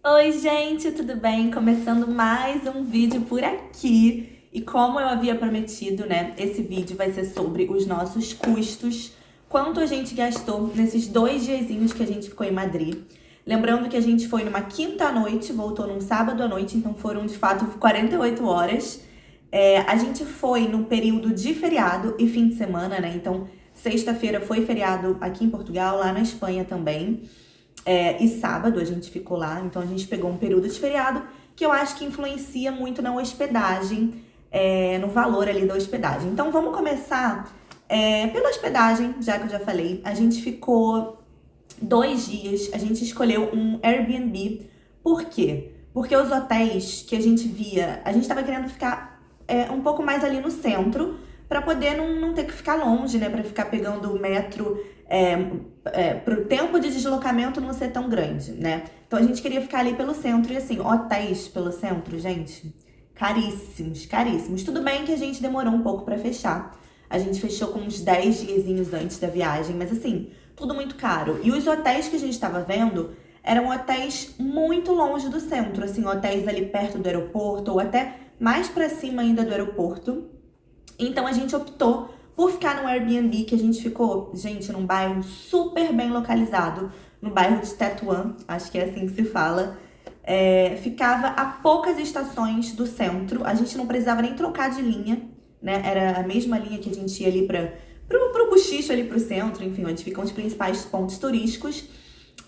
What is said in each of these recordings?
Oi, gente, tudo bem? Começando mais um vídeo por aqui. E como eu havia prometido, né, esse vídeo vai ser sobre os nossos custos, quanto a gente gastou nesses 2 diazinhos que a gente ficou em Madrid. Lembrando que a gente foi numa quinta à noite, voltou num sábado à noite, então foram de fato 48 horas. A gente foi no período de feriado e fim de semana, né? Então, sexta-feira foi feriado aqui em Portugal, lá na Espanha também. E sábado a gente ficou lá, então a gente pegou um período de feriado que eu acho que influencia muito na hospedagem, no valor ali da hospedagem. Então vamos começar pela hospedagem, já que eu já falei. A gente ficou 2 dias, a gente escolheu um Airbnb. Por quê? Porque os hotéis que a gente via, a gente tava querendo ficar um pouco mais ali no centro, para poder não ter que ficar longe, né? Para ficar pegando o metro, pro tempo de deslocamento não ser tão grande, né? Então a gente queria ficar ali pelo centro e assim, hotéis pelo centro, gente, caríssimos, caríssimos. Tudo bem que a gente demorou um pouco para fechar. A gente fechou com uns 10 diazinhos antes da viagem, mas assim, tudo muito caro. E os hotéis que a gente estava vendo eram hotéis muito longe do centro, assim, hotéis ali perto do aeroporto ou até mais para cima ainda do aeroporto. Então a gente optou por ficar no Airbnb, que a gente ficou, gente, num bairro super bem localizado, no bairro de Tetuan, acho que é assim que se fala. Ficava a poucas estações do centro, a gente não precisava nem trocar de linha, né? Era a mesma linha que a gente ia ali pro Buchicho, ali pro centro, enfim, onde ficam os principais pontos turísticos.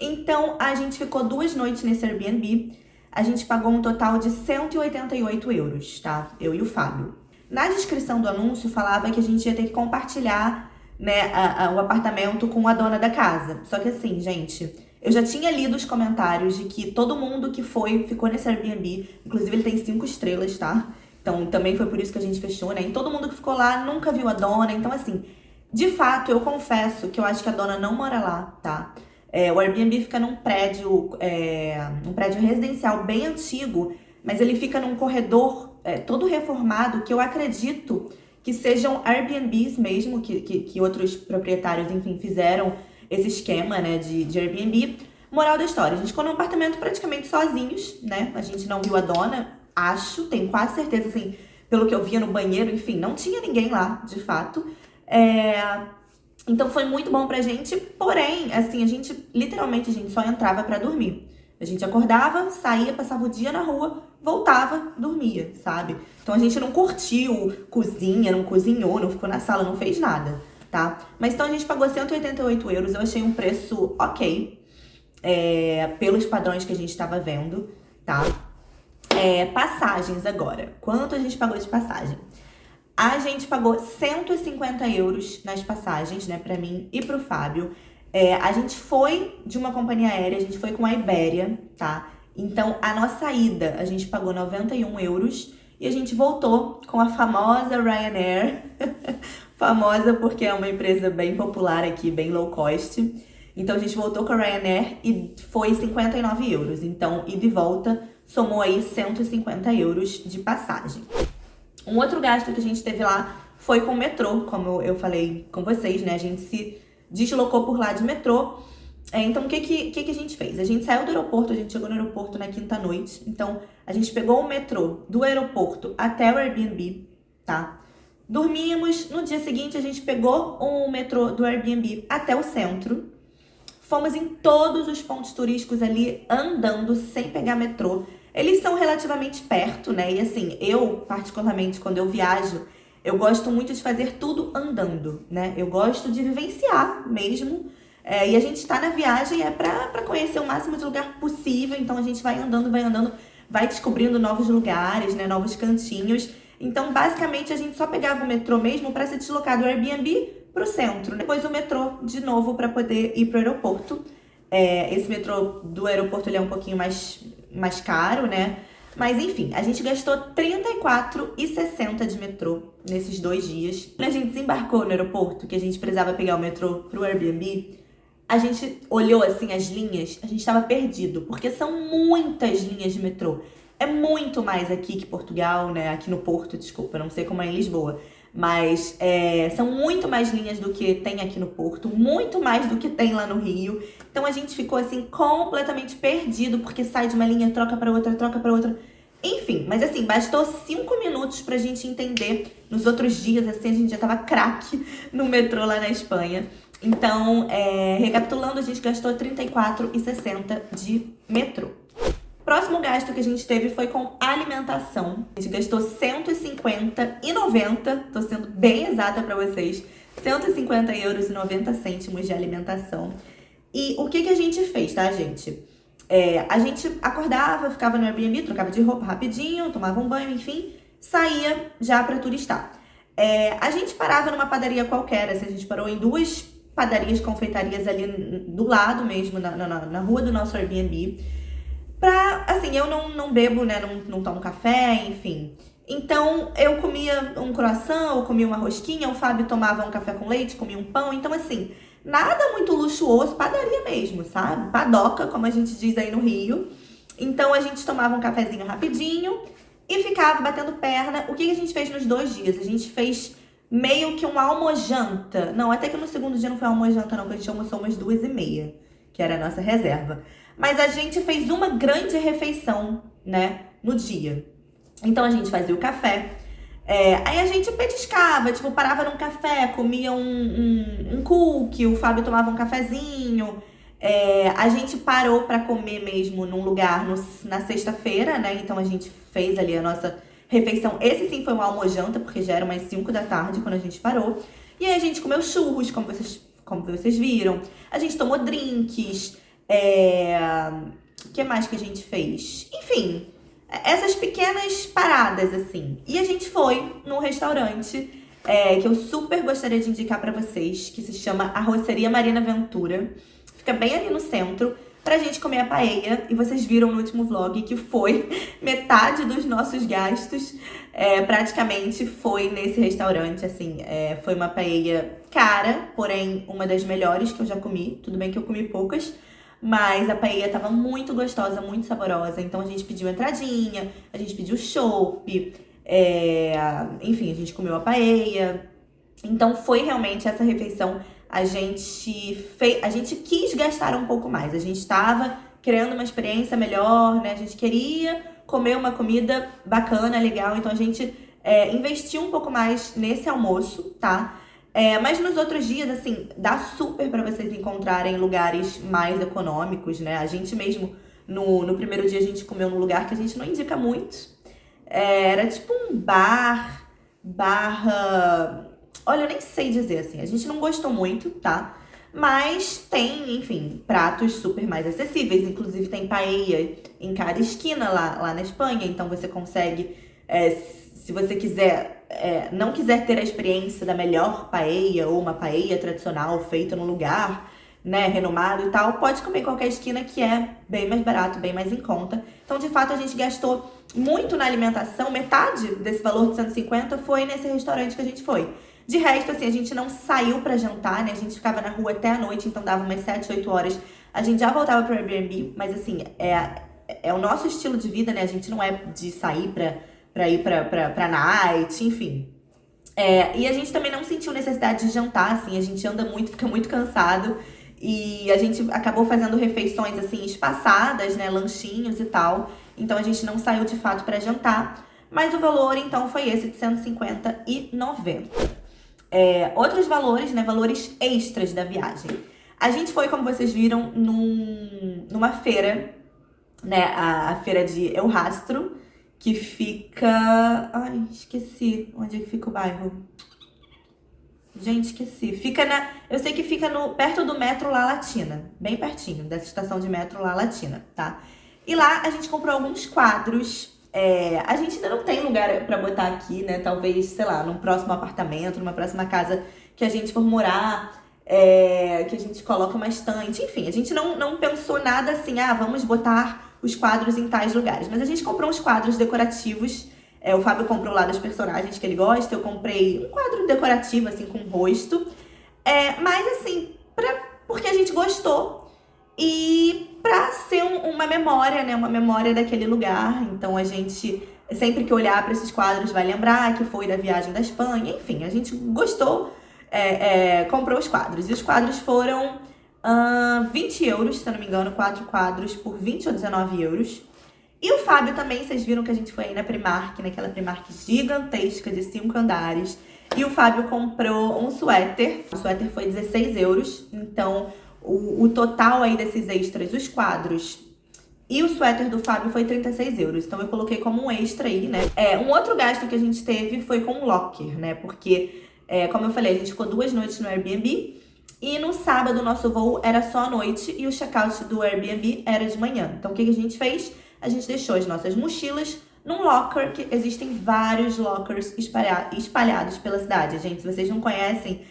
Então a gente ficou 2 noites nesse Airbnb, a gente pagou um total de 188 euros, tá? Eu e o Fábio. Na descrição do anúncio falava que a gente ia ter que compartilhar, né, o apartamento com a dona da casa. Só que assim, gente, eu já tinha lido os comentários de que todo mundo que ficou nesse Airbnb, inclusive ele tem 5 estrelas, tá? Então também foi por isso que a gente fechou, né? E todo mundo que ficou lá nunca viu a dona. Então assim, de fato, eu confesso que eu acho que a dona não mora lá, tá? O Airbnb fica num prédio residencial bem antigo, mas ele fica num corredor todo reformado, que eu acredito que sejam Airbnbs mesmo, que outros proprietários, enfim, fizeram esse esquema, né, de Airbnb. Moral da história, a gente ficou num apartamento praticamente sozinhos, né? A gente não viu a dona, tenho quase certeza, assim, pelo que eu via no banheiro, enfim, não tinha ninguém lá, de fato. Então foi muito bom pra gente, porém, assim, literalmente, a gente só entrava pra dormir. A gente acordava, saía, passava o dia na rua, voltava, dormia, sabe? Então a gente não curtiu cozinha, não cozinhou, não ficou na sala, não fez nada, tá? Mas então a gente pagou 188 euros, eu achei um preço ok, pelos padrões que a gente tava vendo, tá? Passagens agora. Quanto a gente pagou de passagem? A gente pagou 150 euros nas passagens, né, pra mim e pro Fábio. A gente foi de uma companhia aérea, a gente foi com a Ibéria, tá? Então, a nossa ida, a gente pagou 91 euros e a gente voltou com a famosa Ryanair. Famosa porque é uma empresa bem popular aqui, bem low cost. Então, a gente voltou com a Ryanair e foi 59 euros. Então, ida e volta, somou aí 150 euros de passagem. Um outro gasto que a gente teve lá foi com o metrô, como eu falei com vocês, né? A gente se deslocou por lá de metrô. Então, o que a gente fez? A gente saiu do aeroporto, a gente chegou no aeroporto na quinta noite. Então, a gente pegou o metrô do aeroporto até o Airbnb, tá? Dormimos. No dia seguinte, a gente pegou o metrô do Airbnb até o centro. Fomos em todos os pontos turísticos ali, andando, sem pegar metrô. Eles são relativamente perto, né? E assim, eu, particularmente, quando eu viajo, eu gosto muito de fazer tudo andando, né? Eu gosto de vivenciar mesmo. E a gente tá na viagem pra conhecer o máximo de lugar possível. Então a gente vai andando, vai descobrindo novos lugares, né? Novos cantinhos. Então, basicamente, a gente só pegava o metrô mesmo pra se deslocar do Airbnb pro centro. Depois o metrô de novo pra poder ir pro aeroporto. Esse metrô do aeroporto ele é um pouquinho mais caro, né? Mas enfim, a gente gastou 34,60 de metrô nesses 2 dias. Quando a gente desembarcou no aeroporto, que a gente precisava pegar o metrô pro Airbnb, a gente olhou assim as linhas, a gente estava perdido, porque são muitas linhas de metrô. É muito mais aqui que Portugal, né? Aqui no Porto, desculpa, não sei como é em Lisboa. Mas são muito mais linhas do que tem aqui no Porto, muito mais do que tem lá no Rio. Então a gente ficou assim completamente perdido, porque sai de uma linha, troca pra outra, troca pra outra. Enfim, mas assim, bastou 5 minutos pra gente entender. Nos outros dias, assim, a gente já tava craque no metrô lá na Espanha. Então, recapitulando, a gente gastou R$ 34,60 de metrô. Próximo gasto que a gente teve foi com alimentação. A gente gastou R$ 150,90, tô sendo bem exata pra vocês, R$ 150,90 de alimentação. E o que a gente fez, tá, gente? A gente acordava, ficava no Airbnb, trocava de roupa rapidinho, tomava um banho, enfim, saía já pra turistar. A gente parava numa padaria qualquer, assim, a gente parou em 2 padarias, confeitarias ali do lado mesmo, na rua do nosso Airbnb. Assim, eu não bebo, né, não tomo café, enfim. Então, eu comia um croissant, eu comia uma rosquinha, o Fábio tomava um café com leite, comia um pão. Então, assim, nada muito luxuoso, padaria mesmo, sabe? Padoca, como a gente diz aí no Rio. Então, a gente tomava um cafezinho rapidinho e ficava batendo perna. O que a gente fez nos 2 dias? A gente fez meio que um almojanta. Não, até que no segundo dia não foi almojanta não, porque a gente almoçou umas 2h30, que era a nossa reserva. Mas a gente fez uma grande refeição, né, no dia. Então a gente fazia o café, aí a gente petiscava, tipo, parava num café, comia um cookie, o Fábio tomava um cafezinho. A gente parou pra comer mesmo num lugar na sexta-feira, né, então a gente fez ali a nossa refeição. Esse sim foi um almojanta, porque já era umas 5 da tarde quando a gente parou. E aí a gente comeu churros, como vocês viram. A gente tomou drinks. O que mais que a gente fez? Enfim, essas pequenas paradas, assim. E a gente foi num restaurante que eu super gostaria de indicar pra vocês, que se chama Arroceria Marina Ventura. Fica bem ali no centro, pra gente comer a paella. E vocês viram no último vlog que foi metade dos nossos gastos. Praticamente foi nesse restaurante, assim. Foi uma paella cara, porém uma das melhores que eu já comi. Tudo bem que eu comi poucas, mas a paella tava muito gostosa, muito saborosa. Então a gente pediu entradinha, a gente pediu chopp, enfim, a gente comeu a paella. Então foi realmente essa refeição. A gente quis gastar um pouco mais. A gente tava criando uma experiência melhor, né? A gente queria comer uma comida bacana, legal. Então a gente investiu um pouco mais nesse almoço, tá? Mas nos outros dias, assim, dá super pra vocês encontrarem lugares mais econômicos, né? A gente mesmo, no primeiro dia, a gente comeu num lugar que a gente não indica muito. Era tipo um bar, barra... Olha, eu nem sei dizer, assim, a gente não gostou muito, tá? Mas tem, enfim, pratos super mais acessíveis. Inclusive tem paella em cada esquina lá na Espanha. Então você consegue, se você quiser... não quiser ter a experiência da melhor paella ou uma paella tradicional feita num lugar, né, renomado e tal, pode comer em qualquer esquina, que é bem mais barato, bem mais em conta. Então, de fato, a gente gastou muito na alimentação. Metade desse valor de 150 foi nesse restaurante que a gente foi. De resto, assim, a gente não saiu pra jantar, né? A gente ficava na rua até a noite, então dava umas 7, 8 horas. A gente já voltava pro Airbnb, mas assim, é o nosso estilo de vida, né? A gente não é de sair pra ir pra night, enfim. E a gente também não sentiu necessidade de jantar, assim, a gente anda muito, fica muito cansado. E a gente acabou fazendo refeições, assim, espaçadas, né, lanchinhos e tal. Então a gente não saiu de fato pra jantar. Mas o valor, então, foi esse de 150,90. Outros valores, né, valores extras da viagem. A gente foi, como vocês viram, numa feira, né, a feira de El Rastro, que fica... Ai, esqueci onde é que fica o bairro. Gente, esqueci. Eu sei que fica perto do metro La Latina, bem pertinho dessa estação de metro La Latina, tá? E lá a gente comprou alguns quadros. A gente ainda não tem lugar pra botar aqui, né? Talvez, sei lá, num próximo apartamento, numa próxima casa que a gente for morar, que a gente coloca uma estante. Enfim, a gente não pensou nada assim, vamos botar os quadros em tais lugares. Mas a gente comprou uns quadros decorativos. O Fábio comprou lá dos personagens que ele gosta. Eu comprei um quadro decorativo, assim, com rosto. Mas, assim, porque a gente gostou. E pra ser uma memória, né? Uma memória daquele lugar. Então, a gente Sempre que olhar para esses quadros vai lembrar que foi da viagem da Espanha. Enfim, a gente gostou, comprou os quadros. E os quadros foram 20 euros, se eu não me engano, 4 quadros por 20 ou 19 euros. E o Fábio também, vocês viram que a gente foi aí na Primark, naquela Primark gigantesca de 5 andares. E o Fábio comprou um suéter. O suéter foi 16 euros. Então, o total aí desses extras, os quadros e o suéter do Fábio foi 36 euros. Então, eu coloquei como um extra aí, né? Um outro gasto que a gente teve foi com o locker, né? Porque, como eu falei, a gente ficou 2 noites no Airbnb. E no sábado, o nosso voo era só à noite e o check-out do Airbnb era de manhã. Então, o que a gente fez? A gente deixou as nossas mochilas num locker, que existem vários lockers espalhados pela cidade. Gente, se vocês não conhecem,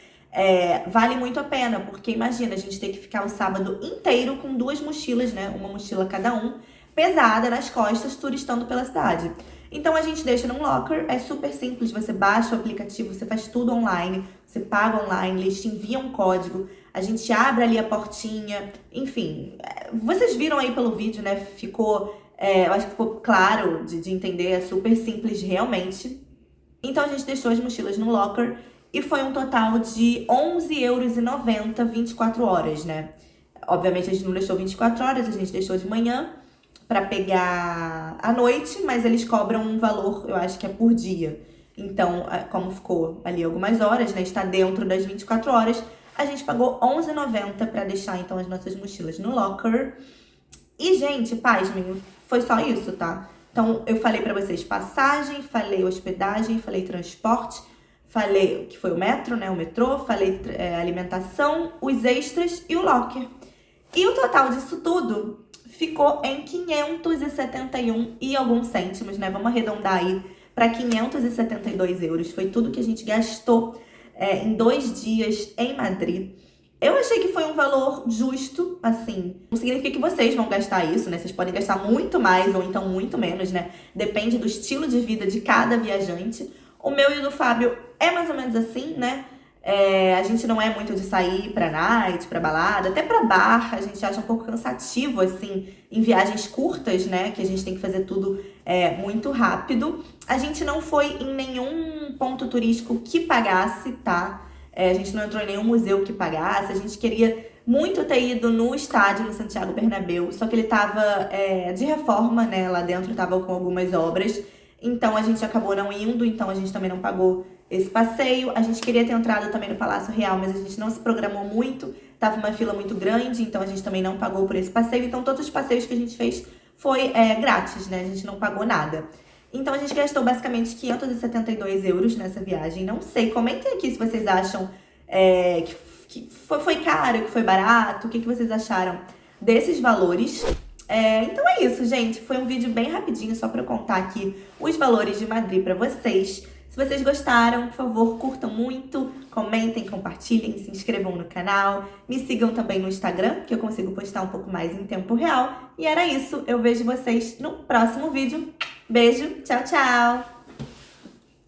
vale muito a pena, porque imagina, a gente ter que ficar o sábado inteiro com 2 mochilas, né? Uma mochila cada um, pesada nas costas, turistando pela cidade. Então a gente deixa num locker, é super simples, você baixa o aplicativo, você faz tudo online, você paga online, eles te enviam um código, a gente abre ali a portinha, enfim. Vocês viram aí pelo vídeo, né? Eu acho que ficou claro de entender, é super simples realmente. Então a gente deixou as mochilas no locker e foi um total de 11,90 euros 24 horas, né? Obviamente a gente não deixou 24 horas, a gente deixou de manhã para pegar à noite, mas eles cobram um valor, eu acho que é por dia. Então, como ficou ali algumas horas, né? Está dentro das 24 horas, a gente pagou 11,90 para deixar então as nossas mochilas no locker. E, gente, pasmem, foi só isso, tá? Então, eu falei pra vocês passagem, falei hospedagem, falei transporte, falei que foi o metro, né? O metrô, falei alimentação, os extras e o locker. E o total disso tudo ficou em 571 e alguns cêntimos, né? Vamos arredondar aí para 572 euros. Foi tudo que a gente gastou em 2 dias em Madrid. Eu achei que foi um valor justo, assim. Não significa que vocês vão gastar isso, né? Vocês podem gastar muito mais ou então muito menos, né? Depende do estilo de vida de cada viajante. O meu e o do Fábio é mais ou menos assim, né? A gente não é muito de sair pra night, pra balada, até pra bar. A gente acha um pouco cansativo, assim, em viagens curtas, né? Que a gente tem que fazer tudo muito rápido. A gente não foi em nenhum ponto turístico que pagasse, tá? A gente não entrou em nenhum museu que pagasse. A gente queria muito ter ido no estádio, no Santiago Bernabéu, só que ele tava de reforma, né? Lá dentro tava com algumas obras. Então a gente acabou não indo, então a gente também não pagou esse passeio. A gente queria ter entrado também no Palácio Real, mas a gente não se programou muito. Tava uma fila muito grande, então a gente também não pagou por esse passeio. Então todos os passeios que a gente fez foi grátis, né? A gente não pagou nada. Então a gente gastou basicamente 572 euros nessa viagem. Não sei, comentem aqui se vocês acham que foi caro, que foi barato, o que vocês acharam desses valores. Então é isso, gente. Foi um vídeo bem rapidinho, só pra eu contar aqui os valores de Madrid pra vocês. Se vocês gostaram, por favor, curtam muito, comentem, compartilhem, se inscrevam no canal. Me sigam também no Instagram, que eu consigo postar um pouco mais em tempo real. E era isso, eu vejo vocês no próximo vídeo. Beijo, tchau, tchau!